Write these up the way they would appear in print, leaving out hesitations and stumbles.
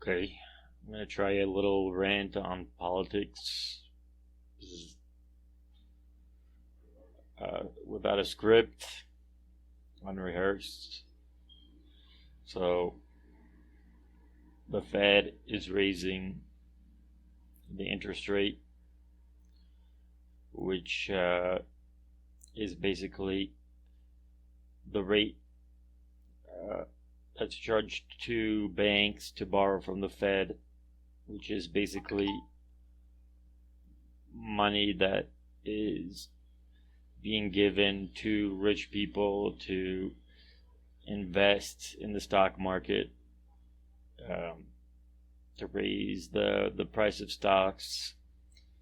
Okay, I'm gonna try a little rant on politics. Without a script, unrehearsed. So, the Fed is raising the interest rate, which is basically the rate that's charged to banks to borrow from the Fed, which is basically money that is being given to rich people to invest in the stock market, to raise the price of stocks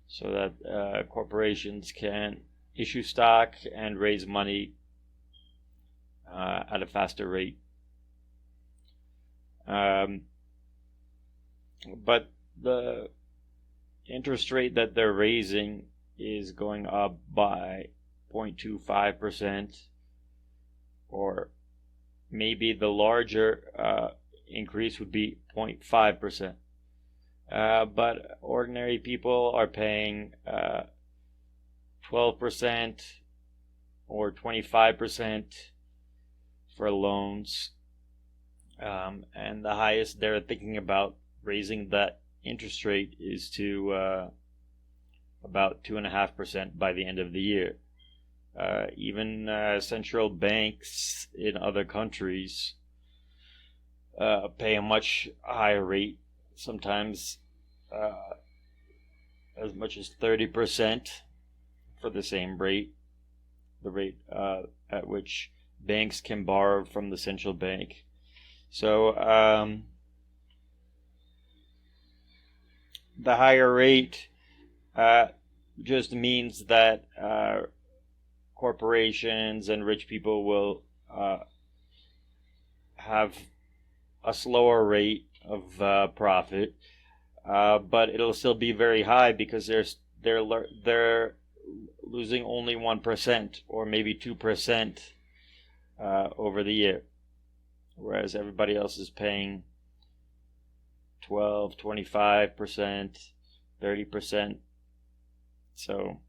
so that corporations can issue stock and raise money at a faster rate. But the interest rate that they're raising is going up by 0.25%, or maybe the larger increase would be 0.5%. But ordinary people are paying 12% or 25% for loans. And the highest they're thinking about raising that interest rate is to about 2.5% by the end of the year. Even central banks in other countries pay a much higher rate, sometimes as much as 30% for the same rate, the rate at which banks can borrow from the central bank. So the higher rate just means that corporations and rich people will have a slower rate of profit, but it'll still be very high because they're losing only 1% or maybe 2% over the year, whereas everybody else is paying 12, 25%, 30%. So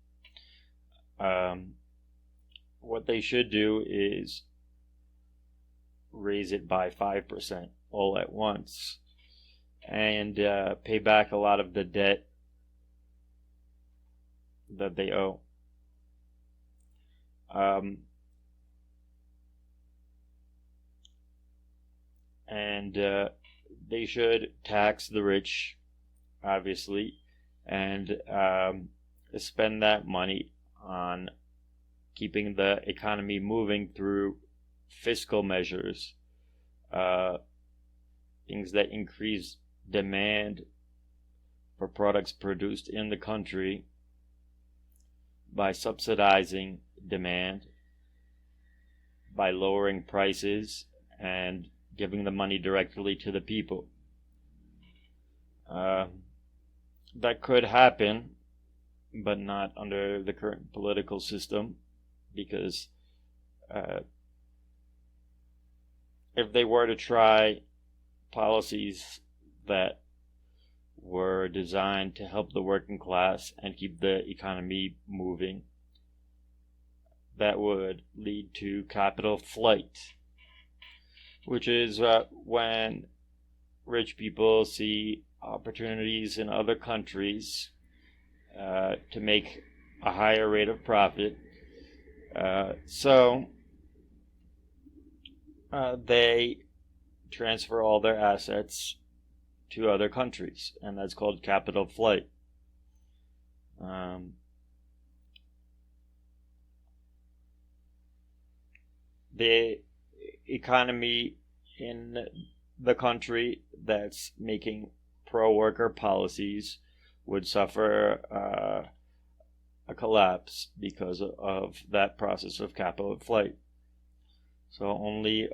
what they should do is raise it by 5% all at once and pay back a lot of the debt that they owe. And they should tax the rich, obviously, and spend that money on keeping the economy moving through fiscal measures, things that increase demand for products produced in the country by subsidizing demand, by lowering prices and giving the money directly to the people. That could happen, but not under the current political system, because if they were to try policies that were designed to help the working class and keep the economy moving, that would lead to capital flight, which is when rich people see opportunities in other countries to make a higher rate of profit. So they transfer all their assets to other countries, and that's called capital flight. The economy in the country that's making pro-worker policies would suffer a collapse because of that process of capital flight. So only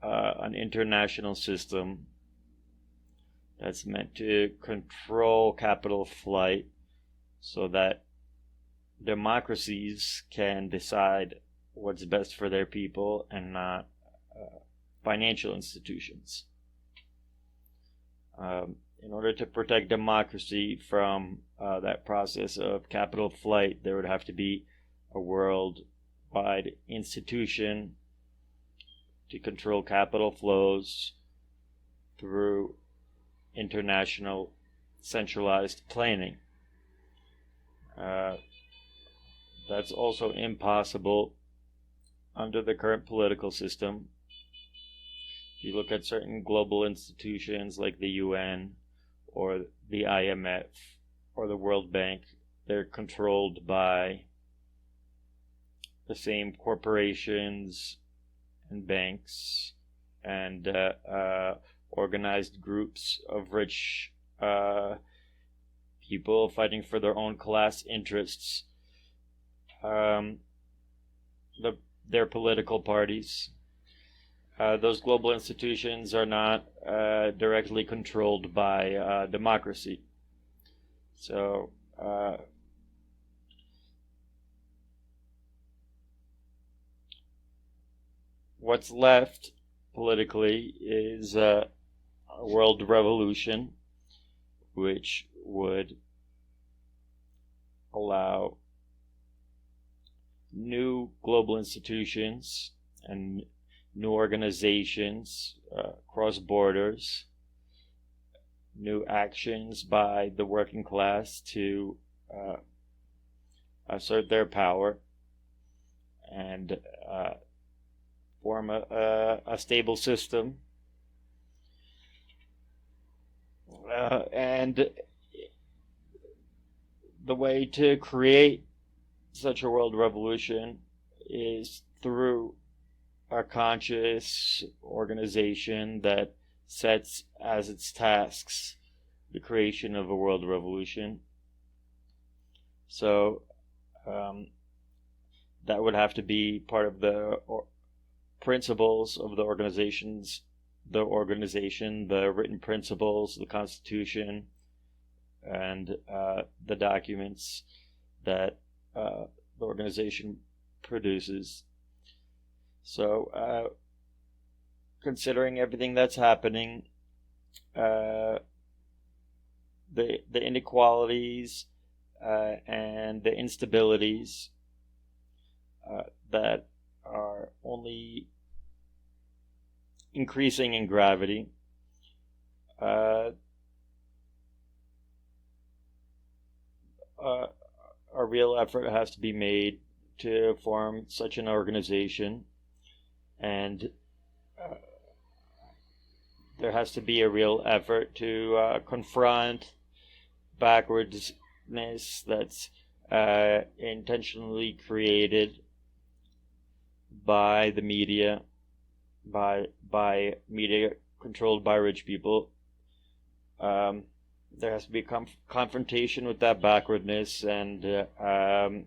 an international system that's meant to control capital flight so that democracies can decide what's best for their people and not financial institutions. In order to protect democracy from that process of capital flight, there would have to be a worldwide institution to control capital flows through international centralized planning. That's also impossible under the current political system. If you look at certain global institutions like the UN or the IMF or the World Bank, they're controlled by the same corporations and banks and organized groups of rich people fighting for their own class interests. Their political parties. Those global institutions are not directly controlled by democracy. So what's left politically is a world revolution, which would allow new global institutions and new organizations cross borders, new actions by the working class to assert their power and form a stable system. And the way to create such a world revolution is through a conscious organization that sets as its tasks the creation of a world revolution. So that would have to be part of the principles of the organization, the written principles, the Constitution, and the documents that the organization produces. So, considering everything that's happening, the inequalities and the instabilities that are only increasing in gravity, a real effort has to be made to form such an organization, and there has to be a real effort to confront backwardness that's intentionally created by the media, by media controlled by rich people. There has to be confrontation with that backwardness and an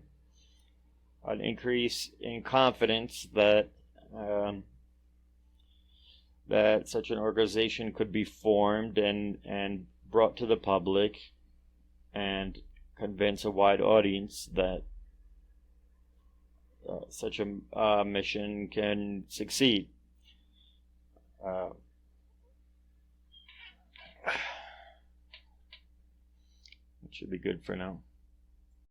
increase in confidence that that such an organization could be formed and brought to the public and convince a wide audience that such a mission can succeed. It should be good for now.